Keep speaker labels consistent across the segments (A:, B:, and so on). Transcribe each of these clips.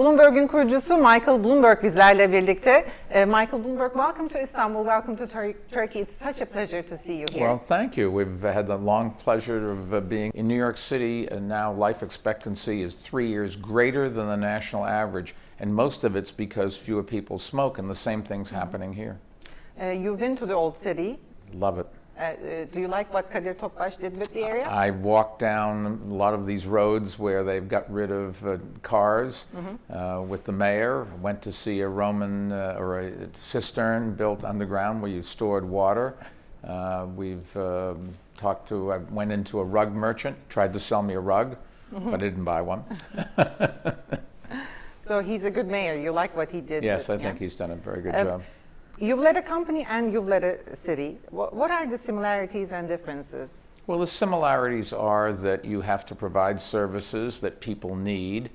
A: Bloomberg'un kurucusu Michael Bloomberg bizlerle birlikte. Michael Bloomberg, welcome to Istanbul, welcome to Turkey. It's such a pleasure to see you here.
B: Well, thank you. We've had the long pleasure of being in New York City, and now life expectancy is 3 years greater than the national average, and most of it's because fewer people smoke, and the same thing's happening here.
A: You've been to the old city.
B: Love it.
A: Do you like what Kadir Topbaş did with the area?
B: I walked down a lot of these roads where they've got rid of cars with the mayor. Went to see a Roman or a cistern built underground where you stored water. I went into a rug merchant, tried to sell me a rug, but I didn't buy one.
A: So he's a good mayor. You like what he did?
B: Yes, I think he's done a very good job.
A: You've led a company and you've led a city. What are the similarities and differences?
B: Well, the similarities are that you have to provide services that people need,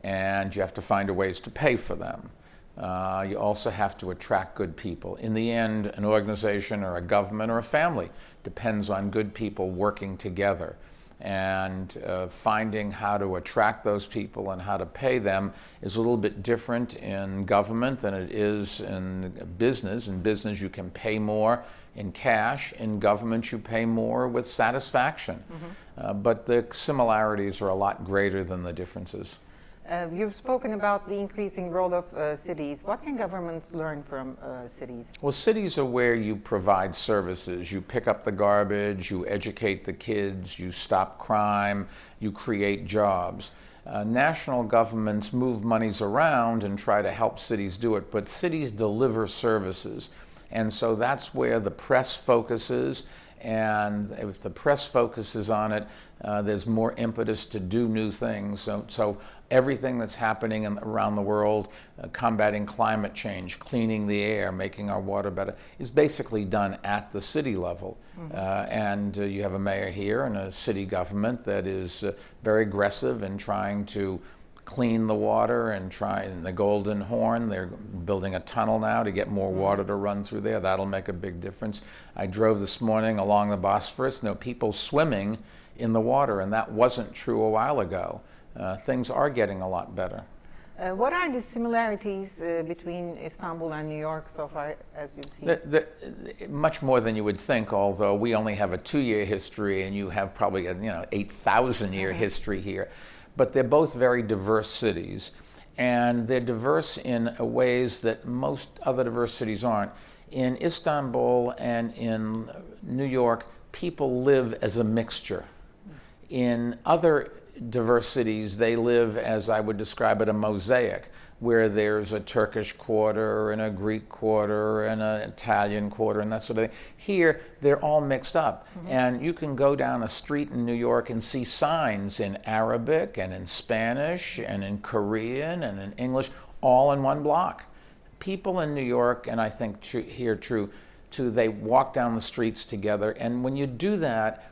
B: and you have to find ways to pay for them. You also have to attract good people. In the end, an organization or a government or a family depends on good people working together. And finding how to attract those people and how to pay them is a little bit different in government than it is in business. In business, you can pay more in cash. In government, you pay more with satisfaction. But the similarities are a lot greater than the differences.
A: You've spoken about the increasing role of cities. What can governments learn from cities?
B: Well, cities are where you provide services. You pick up the garbage, you educate the kids, you stop crime, you create jobs. National governments move monies around and try to help cities do it, but cities deliver services. And so that's where the press focuses. And if the press focuses on it, there's more impetus to do new things. So everything that's happening around the world, combating climate change, cleaning the air, making our water better, is basically done at the city level. And you have a mayor here and a city government that is very aggressive in trying to clean the water and the Golden Horn. They're building a tunnel now to get more water to run through there. That'll make a big difference. I drove this morning along the Bosphorus. People swimming in the water, and that wasn't true a while ago. Things are getting a lot better.
A: What are the similarities between Istanbul and New York so far as you've seen?
B: Much more than you would think, although we only have a 2-year history and you have probably a 8,000-year history here. But they're both very diverse cities, and they're diverse in ways that most other diverse cities aren't. In Istanbul and in New York, people live as a mixture. In other diverse cities, they live as I would describe it, a mosaic, where there's a Turkish quarter and a Greek quarter and an Italian quarter and that sort of thing. Here, they're all mixed up. And you can go down a street in New York and see signs in Arabic and in Spanish and in Korean and in English, all in one block. People in New York, and I think here too, they walk down the streets together, and when you do that,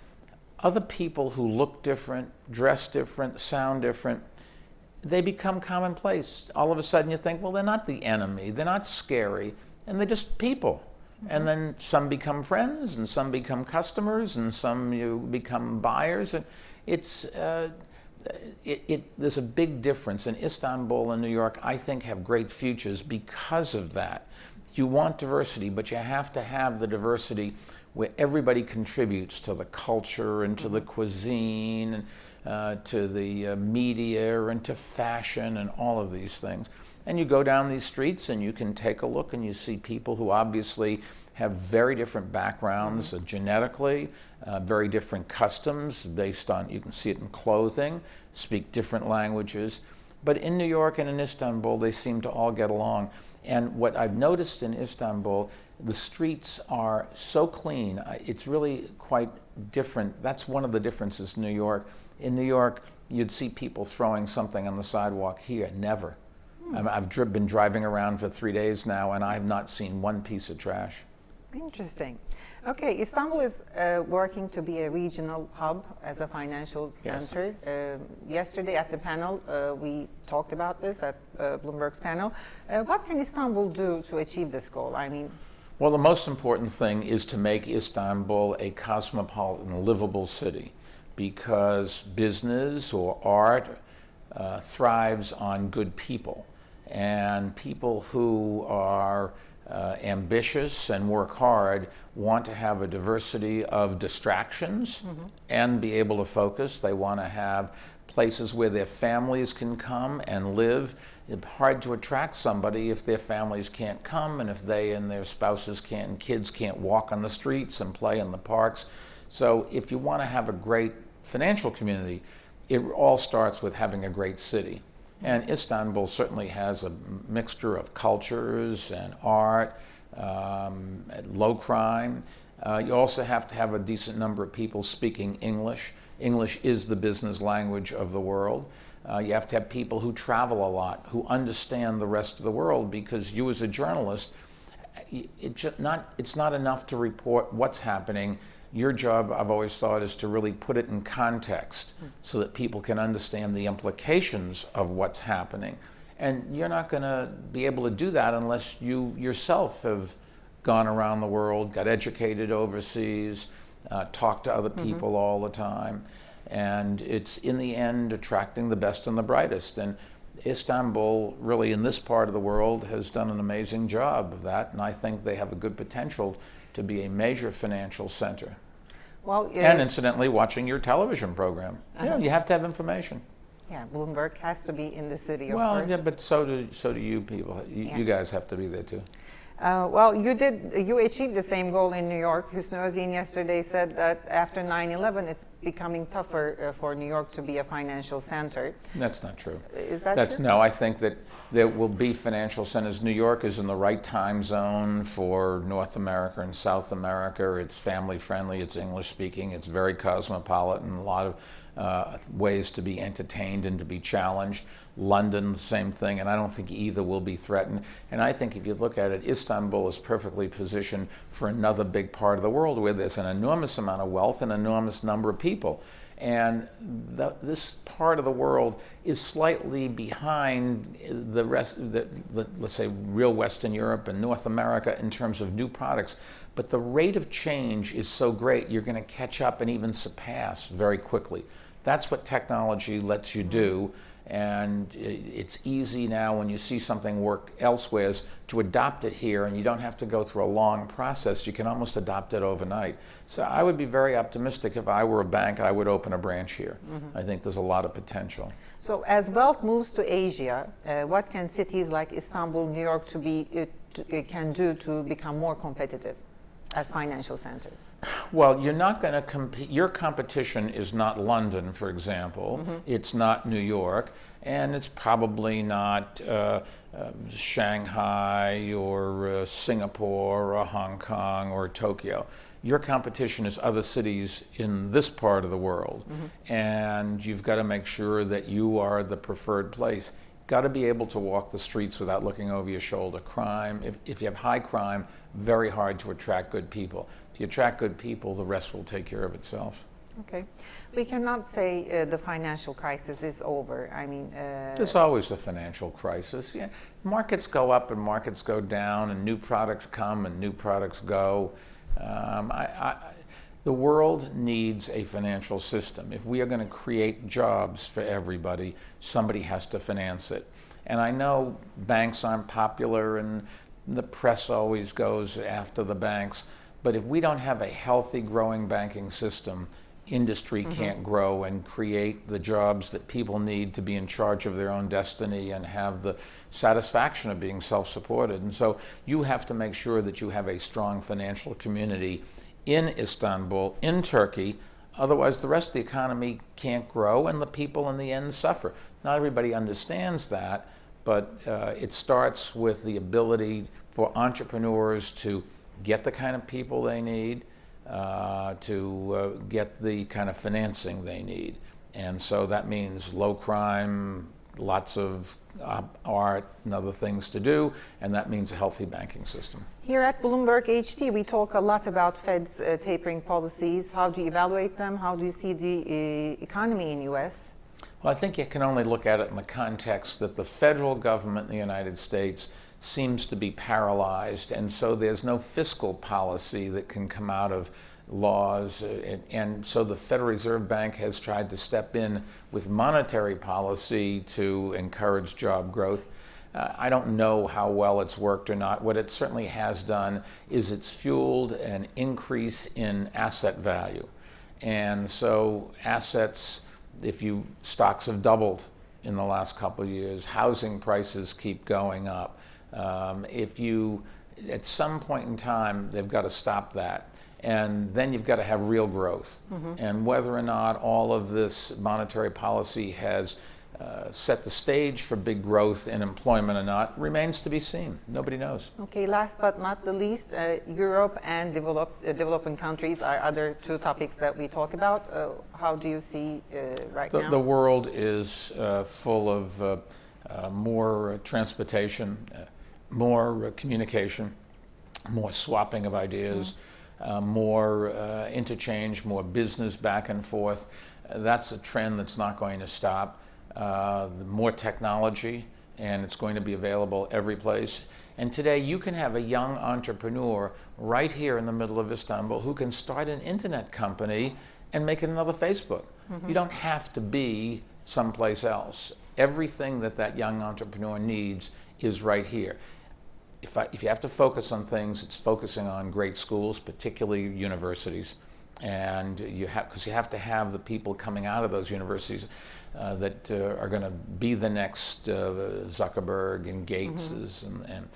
B: other people who look different, dress different, sound different, they become commonplace. All of a sudden you think, well, they're not the enemy, they're not scary, and they're just people. And then some become friends, and some become customers, and some you become buyers. And there's a big difference. And Istanbul and New York, I think, have great futures because of that. You want diversity, but you have to have the diversity where everybody contributes to the culture and to the cuisine and to the media and to fashion and all of these things. And you go down these streets and you can take a look and you see people who obviously have very different backgrounds genetically, very different customs based on, you can see it in clothing, speak different languages. But in New York and in Istanbul, they seem to all get along. And what I've noticed in Istanbul, the streets are so clean. It's really quite different. That's one of the differences in New York. In New York, you'd see people throwing something on the sidewalk. Here, never. I've been driving around for 3 days now, and I have not seen one piece of trash.
A: Interesting. Okay, Istanbul is working to be a regional hub as a financial center. Yesterday at the panel, we talked about this at Bloomberg's panel. What can Istanbul do to achieve this goal?
B: Well, the most important thing is to make Istanbul a cosmopolitan, livable city, because business or art thrives on good people. And people who are ambitious and work hard want to have a diversity of distractions and be able to focus. They want to have places where their families can come and live. It's hard to attract somebody if their families can't come, and if they and their spouses can't, and kids can't walk on the streets and play in the parks. So if you want to have a great financial community, it all starts with having a great city. And Istanbul certainly has a mixture of cultures and art, low crime. You also have to have a decent number of people speaking English. English is the business language of the world. You have to have people who travel a lot, who understand the rest of the world, because you as a journalist, it's not enough to report what's happening. Your job, I've always thought, is to really put it in context so that people can understand the implications of what's happening. And you're not going to be able to do that unless you yourself have gone around the world, got educated overseas, talked to other people all the time. And it's, in the end, attracting the best and the brightest. And Istanbul, really, in this part of the world, has done an amazing job of that. And I think they have a good potential to be a major financial center.
A: Well,
B: and incidentally, watching your television program, you have to have information.
A: Yeah, Bloomberg has to be in the city, of
B: well,
A: course.
B: yeah, but so do you people. You guys have to be there too.
A: Well, you achieved the same goal in New York. Hüsnü Özin yesterday said that after 9/11, it's becoming tougher for New York to be a financial center.
B: That's not true.
A: Is that true?
B: No, I think that there will be financial centers. New York is in the right time zone for North America and South America. It's family friendly, it's English speaking, it's very cosmopolitan, a lot of ways to be entertained and to be challenged. London, the same thing, and I don't think either will be threatened. And I think if you look at it, Istanbul is perfectly positioned for another big part of the world where there's an enormous amount of wealth and an enormous number of people. And this part of the world is slightly behind the rest, let's say, real Western Europe and North America in terms of new products. But the rate of change is so great, you're going to catch up and even surpass very quickly. That's what technology lets you do. And it's easy now when you see something work elsewhere to adopt it here, and you don't have to go through a long process. You can almost adopt it overnight. So I would be very optimistic. If I were a bank, I would open a branch here. I think there's a lot of potential.
A: So as wealth moves to Asia, what can cities like Istanbul, New York can do to become more competitive as financial centers?
B: Well, you're not going to compete. Your competition is not London, for example. It's not New York, and it's probably not Shanghai or Singapore or Hong Kong or Tokyo. Your competition is other cities in this part of the world, and you've got to make sure that you are the preferred place. Got to be able to walk the streets without looking over your shoulder. Crime, if you have high crime, very hard to attract good people. If you attract good people, the rest will take care of itself.
A: Okay. We cannot say the financial crisis is over. I mean...
B: There's always a financial crisis. Yeah. Markets go up and markets go down, and new products come and new products go. The world needs a financial system. If we are going to create jobs for everybody, somebody has to finance it. And I know banks aren't popular and the press always goes after the banks, but if we don't have a healthy, growing banking system, industry can't grow and create the jobs that people need to be in charge of their own destiny and have the satisfaction of being self-supported. And so you have to make sure that you have a strong financial community in Istanbul, in Turkey. Otherwise, the rest of the economy can't grow and the people in the end suffer. Not everybody understands that, but it starts with the ability for entrepreneurs to get the kind of people they need, to get the kind of financing they need. And so that means low crime, lots of art and other things to do, and that means a healthy banking system.
A: Here at Bloomberg HT, we talk a lot about Fed's tapering policies. How do you evaluate them? How do you see the economy in U.S.?
B: Well, I think you can only look at it in the context that the federal government in the United States seems to be paralyzed, and so there's no fiscal policy that can come out of laws, and so the Federal Reserve Bank has tried to step in with monetary policy to encourage job growth. I don't know how well it's worked or not. What it certainly has done is it's fueled an increase in asset value. And so assets, stocks have doubled in the last couple of years. Housing prices keep going up. At some point in time, they've got to stop that. And then you've got to have real growth. And whether or not all of this monetary policy has set the stage for big growth in employment or not remains to be seen. Nobody knows.
A: Okay, last but not the least, Europe and developing countries are other two topics that we talk about. How do you see now?
B: The world is full of more transportation, more communication, more swapping of ideas, more interchange, more business back and forth. That's a trend that's not going to stop. More technology, and it's going to be available every place. And today you can have a young entrepreneur right here in the middle of Istanbul who can start an internet company and make it another Facebook. You don't have to be someplace else. Everything that young entrepreneur needs is right here. If you have to focus on things, it's focusing on great schools, particularly universities. And because you have to have the people coming out of those universities that are going to be the next Zuckerberg and Gateses. And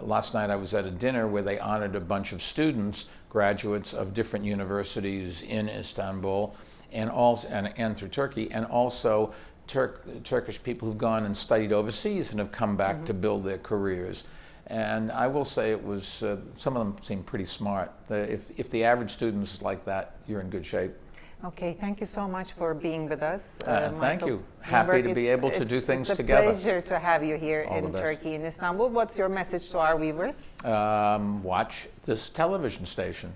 B: last night I was at a dinner where they honored a bunch of students, graduates of different universities in Istanbul and through Turkey, and also Turkish people who've gone and studied overseas and have come back to build their careers. And I will say it was, some of them seem pretty smart. If the average student is like that, you're in good shape.
A: Okay, thank you so much for being with us.
B: Thank you. Happy to be able to do things together.
A: It's a pleasure to have you here in Turkey, in Istanbul. What's your message to our viewers?
B: Watch this television station.